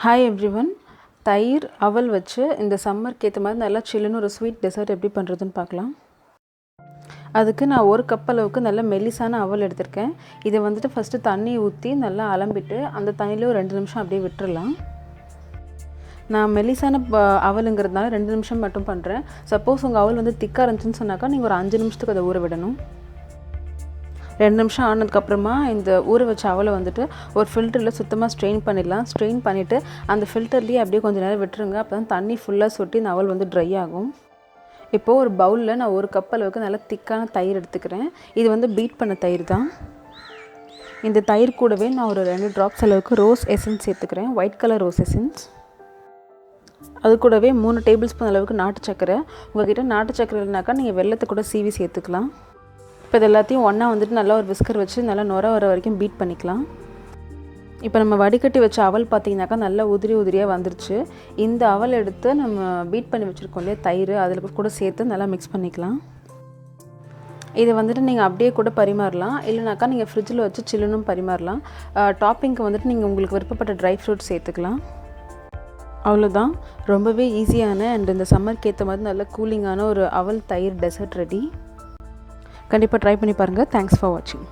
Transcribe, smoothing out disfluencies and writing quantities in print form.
Hi everyone. தயிர் அவல் வச்சு இந்த சம்மருக்கு ஏற்ற மாதிரி நல்லா சில்லுன்னு ஒரு ஸ்வீட் டெசர்ட் எப்படி பண்ணுறதுன்னு பார்க்கலாம். அதுக்கு நான் ஒரு கப் அளவுக்கு நல்ல மெல்லிசான அவல் எடுத்திருக்கேன். இதை வந்துட்டு ஃபஸ்ட்டு தண்ணி ஊற்றி நல்லா அலம்பிட்டு அந்த தண்ணியில் ஒரு 2 நிமிஷம் அப்படியே விட்டுறலாம். நான் மெல்லிசான அவலுங்கிறதுனால 2 நிமிஷம் மட்டும் பண்ணுறேன். சப்போஸ் உங்கள் அவல் வந்து திக்காக இருந்துச்சுன்னு சொன்னாக்கா நீங்கள் ஒரு 5 நிமிஷத்துக்கு அதை ஊற விடணும். 2 நிமிஷம் ஆனதுக்கப்புறமா இந்த ஊற வச்ச அவலை வந்துட்டு ஒரு ஃபில்டரில் சுத்தமாக ஸ்ட்ரெயின் பண்ணிடலாம். ஸ்ட்ரெயின் பண்ணிவிட்டு அந்த ஃபில்டர்லேயே அப்படியே கொஞ்சம் நேரம் விட்டுருங்க. அப்போ தான் தண்ணி ஃபுல்லாக சொட்டி இந்த அவல் வந்து ட்ரை ஆகும். இப்போது ஒரு பவுலில் நான் ஒரு கப் அளவுக்கு நல்லா திக்கான தயிர் எடுத்துக்கிறேன். இது வந்து பீட் பண்ண தயிர் தான். இந்த தயிர் கூடவே நான் ஒரு 2 ட்ராப்ஸ் அளவுக்கு ரோஸ் எசன்ஸ் சேர்த்துக்கிறேன். White colour rose essence. அது கூடவே 3 டேபிள் ஸ்பூன் அளவுக்கு நாட்டு சக்கரை. உங்கள்கிட்ட நாட்டு சக்கரை இல்லைனாக்கா நீங்கள் வெல்லத்தை கூட சீவி சேர்த்துக்கலாம். இப்போ இது எல்லாத்தையும் ஒன்றா வந்துட்டு நல்லா ஒரு விஸ்கர் வச்சு நல்லா நுர வர வரைக்கும் பீட் பண்ணிக்கலாம். இப்போ நம்ம வடிகட்டி வச்ச அவல் பார்த்திங்கனாக்கா நல்லா உதிரியாக வந்துருச்சு. இந்த அவல் எடுத்து நம்ம பீட் பண்ணி வச்சுருக்கோம் இல்லையா தயிர், அதில் கூட சேர்த்து நல்லா மிக்ஸ் பண்ணிக்கலாம். இதை வந்துட்டு நீங்கள் அப்படியே கூட பரிமாறலாம், இல்லைனாக்கா நீங்கள் ஃப்ரிட்ஜில் வச்சு சில்லுன்னும் பரிமாறலாம். டாப்பிங்க்கு வந்துட்டு நீங்கள் உங்களுக்கு விருப்பப்பட்ட ட்ரை ஃப்ரூட்ஸ் சேர்த்துக்கலாம். அவ்வளோதான், ரொம்பவே ஈஸியான அண்ட் இந்த சம்மருக்கு ஏற்ற மாதிரி நல்ல கூலிங்கான ஒரு அவல் தயிர் டெசர்ட் ரெடி. கண்டிப்பாக ட்ரை பண்ணி பாருங்கள். தேங்க்ஸ் ஃபார் வாட்சிங்.